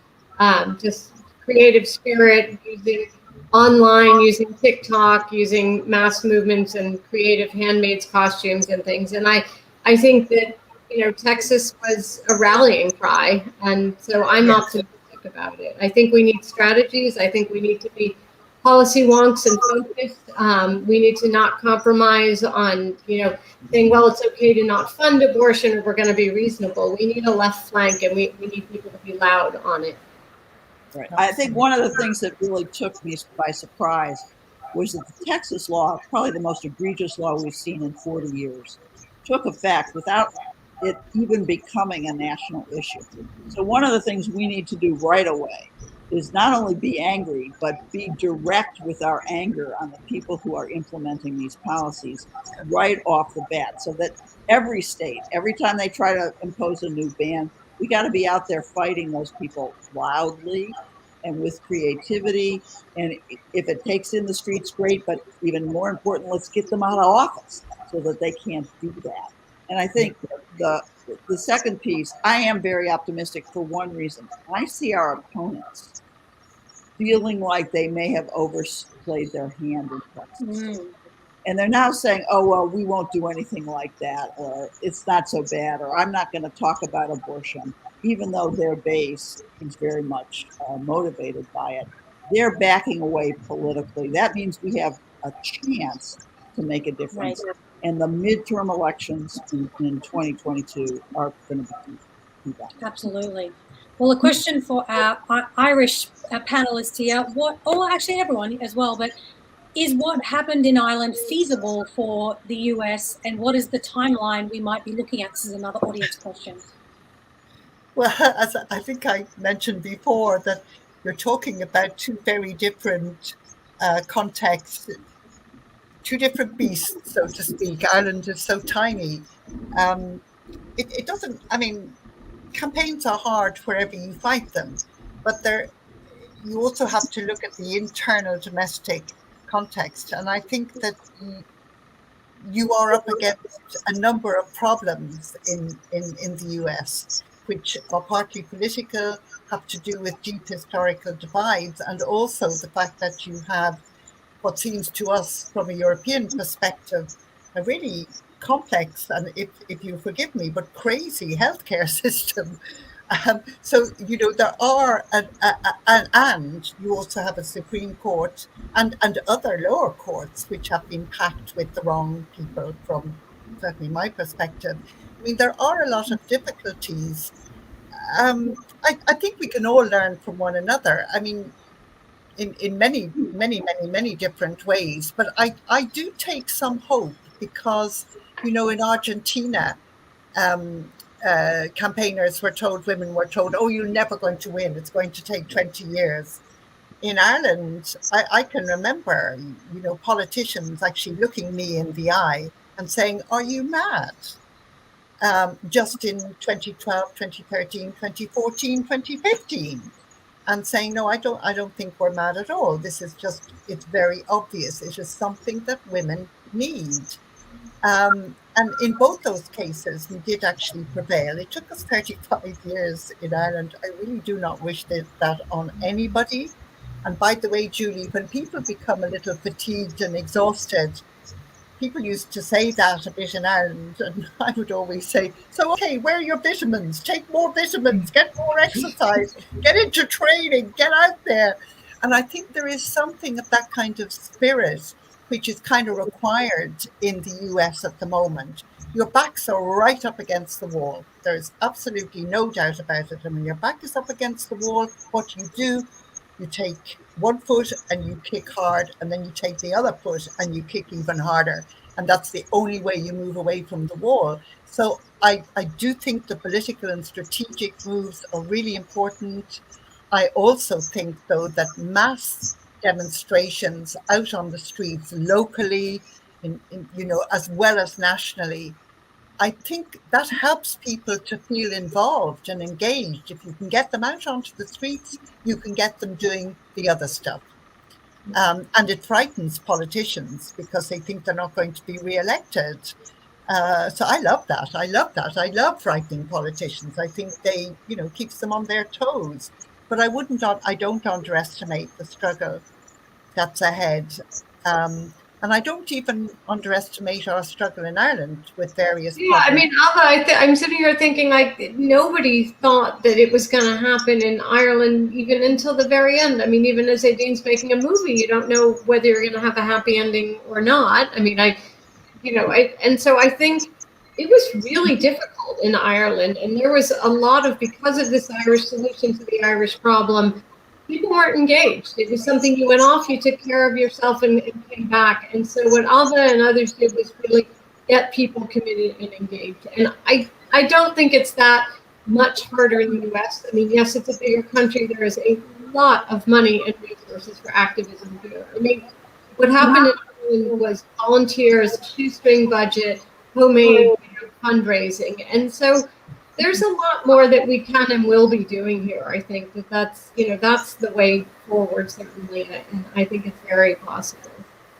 just creative spirit, using online using TikTok, using mass movements and creative handmaids costumes and things. And I think that, Texas was a rallying cry. And so I'm optimistic about it. I think we need strategies. I think we need to be policy wonks and focused. We need to not compromise on, saying, well, it's okay to not fund abortion or we're going to be reasonable. We need a left flank and we need people to be loud on it. Right. I think one of the things that really took me by surprise was that the Texas law, probably the most egregious law we've seen in 40 years, took effect without it even becoming a national issue. So one of the things we need to do right away is not only be angry, but be direct with our anger on the people who are implementing these policies right off the bat, so that every state, every time they try to impose a new ban, we got to be out there fighting those people loudly and with creativity. And if it takes in the streets, great, but even more important, let's get them out of office so that they can't do that. And I think the second piece, I am very optimistic for one reason. I see our opponents feeling like they may have overplayed their hand in Texas. And they're now saying, oh, well, we won't do anything like that, or it's not so bad, or I'm not going to talk about abortion, even though their base is very much motivated by it. They're backing away politically. That means we have a chance to make a difference. Right. And the midterm elections in 2022 are going to be that. Absolutely. Well, a question for our Irish panelists here, actually everyone as well, but is what happened in Ireland feasible for the US, and what is the timeline we might be looking at? This is another audience question. Well, as I think I mentioned before, that you're talking about two very different contexts, two different beasts, so to speak. Ireland is so tiny. It doesn't, campaigns are hard wherever you fight them, but you also have to look at the internal domestic context. And I think that you are up against a number of problems in the US, which are partly political, have to do with deep historical divides, and also the fact that you have what seems to us from a European perspective a really complex, and if you forgive me, but crazy healthcare system. So, there are, and you also have a Supreme Court and other lower courts which have been packed with the wrong people from certainly my perspective. There are a lot of difficulties. I think we can all learn from one another. In many different ways. But I do take some hope because, in Argentina, campaigners were told, women were told, oh, you're never going to win. It's going to take 20 years. In Ireland, I can remember, politicians actually looking me in the eye and saying, are you mad? Just in 2012, 2013, 2014, 2015. And saying, no, I don't think we're mad at all. This is just, it's very obvious. It is something that women need. And in both those cases, we did actually prevail. It took us 35 years in Ireland. I really do not wish that on anybody. And by the way, Julie, when people become a little fatigued and exhausted, people used to say that a bit in Ireland, and I would always say, so, okay, where are your vitamins? Take more vitamins, get more exercise, get into training, get out there. And I think there is something of that kind of spirit which is kind of required in the US at the moment. Your backs are right up against the wall. There's absolutely no doubt about it. And when your back is up against the wall, what you do, you take one foot and you kick hard, and then you take the other foot and you kick even harder. And that's the only way you move away from the wall. So I do think the political and strategic moves are really important. I also think, though, that mass demonstrations out on the streets locally, as well as nationally, I think that helps people to feel involved and engaged. If you can get them out onto the streets, you can get them doing the other stuff. And it frightens politicians because they think they're not going to be re-elected. So I love that. I love frightening politicians. I think they, keeps them on their toes. But I don't underestimate the struggle that's ahead. And I don't even underestimate our struggle in Ireland with various. Yeah, I mean, Alva, I'm sitting here thinking like nobody thought that it was going to happen in Ireland even until the very end. I mean, even as Aideen's making a movie, you don't know whether you're going to have a happy ending or not. I mean, and so I think it was really difficult in Ireland, and there was a lot of, because of this Irish solution to the Irish problem, people weren't engaged. It was something you went off, you took care of yourself and came back. And so what Alva and others did was really get people committed and engaged. And I don't think it's that much harder in the US. I mean, yes, it's a bigger country. There is a lot of money and resources for activism here. I mean, what happened in Ireland was volunteers, shoestring budget, homemade fundraising. And so there's a lot more that we can and will be doing here. I think that's the way forward, certainly, and I think it's very possible.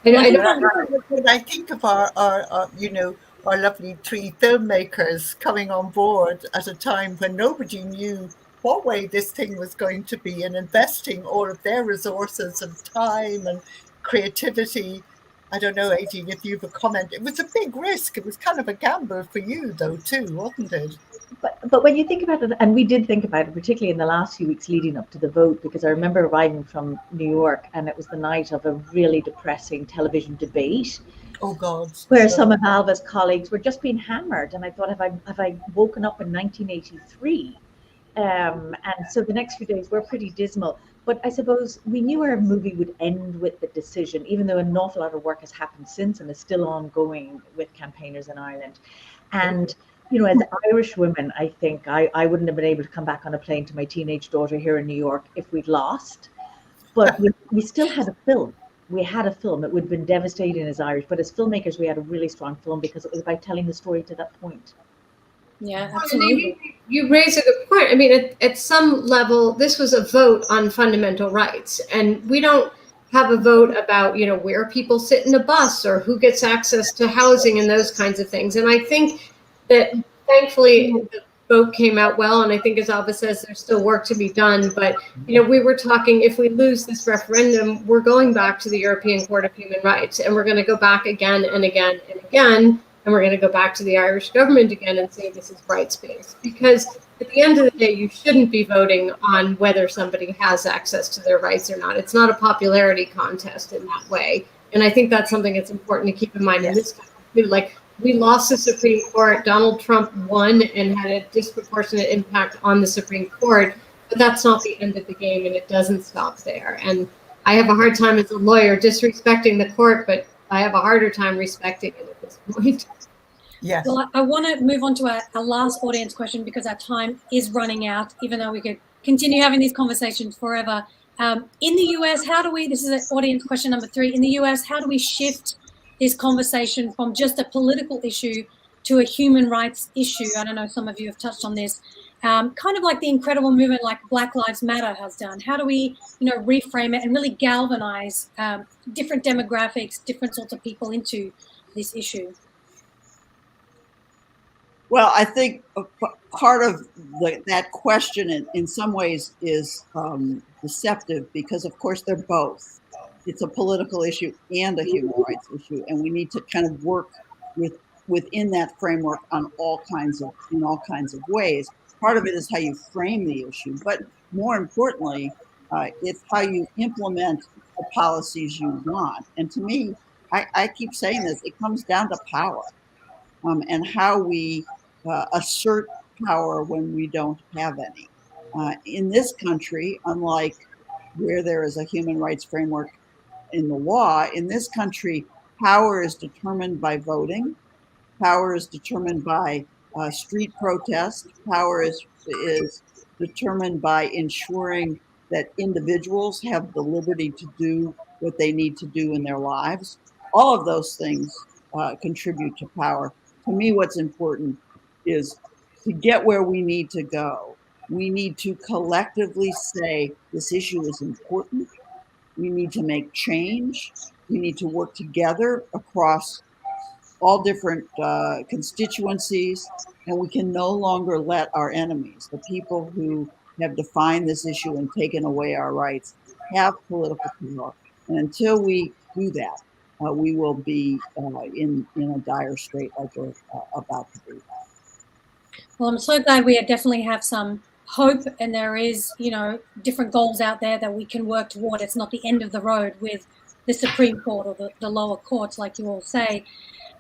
And I think of our lovely 3 filmmakers coming on board at a time when nobody knew what way this thing was going to be, and investing all of their resources and time and creativity. I don't know, Aideen, if you have a comment. It was a big risk. It was kind of a gamble for you, though, too, wasn't it? But when you think about it, and we did think about it, particularly in the last few weeks leading up to the vote, because I remember arriving from New York, and it was the night of a really depressing television debate. Oh God! Where some of Alva's colleagues were just being hammered, and I thought, have I woken up in 1983? And so the next few days were pretty dismal. But I suppose we knew our movie would end with the decision, even though an awful lot of work has happened since and is still ongoing with campaigners in Ireland. And, as Irish women, I think I wouldn't have been able to come back on a plane to my teenage daughter here in New York if we'd lost. But we still had a film. We had a film. It would have been devastating as Irish. But as filmmakers, we had a really strong film because it was about telling the story to that point. Yeah, absolutely. You raise a good point. I mean, at some level, this was a vote on fundamental rights, and we don't have a vote about, where people sit in a bus or who gets access to housing and those kinds of things. And I think that thankfully the vote came out well. And I think, as Alva says, there's still work to be done. But, we were talking, if we lose this referendum, we're going back to the European Court of Human Rights, and we're going to go back again and again and again. And we're going to go back to the Irish government again and say this is rights-based. Because at the end of the day, you shouldn't be voting on whether somebody has access to their rights or not. It's not a popularity contest in that way. And I think that's something that's important to keep in mind in this country. Like, we lost the Supreme Court. Donald Trump won and had a disproportionate impact on the Supreme Court. But that's not the end of the game, and it doesn't stop there. And I have a hard time as a lawyer disrespecting the court, but I have a harder time respecting it at this point. Yes. Well, I want to move on to our last audience question because our time is running out, even though we could continue having these conversations forever. In the US, this is audience question number 3. In the US, how do we shift this conversation from just a political issue to a human rights issue? I don't know, some of you have touched on this. Kind of like the incredible movement like Black Lives Matter has done. How do we, reframe it and really galvanize different demographics, different sorts of people into this issue? Well, I think part of that question in some ways is deceptive because, of course, they're both. It's a political issue and a human rights issue, and we need to kind of work within that framework in all kinds of ways. Part of it is how you frame the issue, but more importantly, it's how you implement the policies you want. And to me, I keep saying this, it comes down to power and how we assert power when we don't have any. In this country, unlike where there is a human rights framework in the law, in this country, power is determined by voting. Power is determined by street protest. Power is determined by ensuring that individuals have the liberty to do what they need to do in their lives. All of those things contribute to power. To me, what's important is to get where we need to go. We need to collectively say this issue is important. We need to make change. We need to work together across all different constituencies, and we can no longer let our enemies, the people who have defined this issue and taken away our rights, have political power. And until we do that, we will be in a dire strait like we're about to be. Well, I'm so glad we definitely have some hope, and there is, different goals out there that we can work toward. It's not the end of the road with the Supreme Court or the lower courts, like you all say.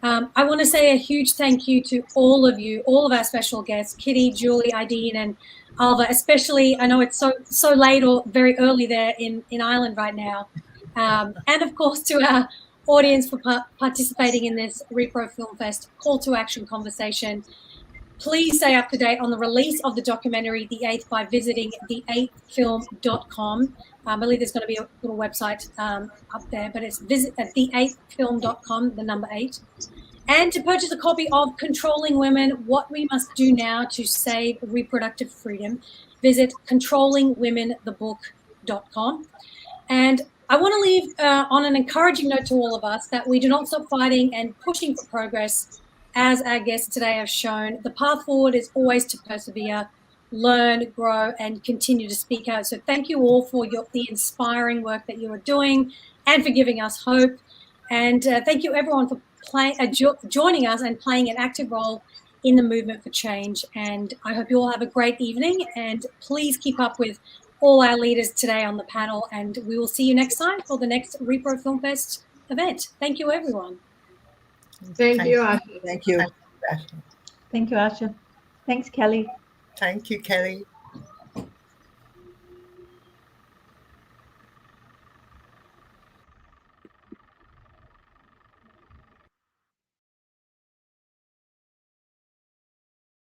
I want to say a huge thank you to all of you, all of our special guests, Kitty, Julie, Ideen, and Alva, especially. I know it's so late or very early there in Ireland right now. And of course to our audience for participating in this Repro Film Fest call to action conversation. Please stay up to date on the release of the documentary The Eighth by visiting the8thfilm.com. I believe there's going to be a little website up there, but it's visit at the8thfilm.com, the number 8. And to purchase a copy of Controlling Women, What We Must Do Now to Save Reproductive Freedom, visit controllingwomenthebook.com. And I want to leave on an encouraging note to all of us that we do not stop fighting and pushing for progress. As our guests today have shown, the path forward is always to persevere, learn, grow, and continue to speak out. So thank you all for the inspiring work that you are doing and for giving us hope. And thank you everyone for joining us and playing an active role in the movement for change. And I hope you all have a great evening, and please keep up with all our leaders today on the panel, and we will see you next time for the next Repro Film Fest event. Thank you, everyone. Thank you, Asha. Thank you. Thank you, Asha. Thanks, Kelly. Thank you, Kelly.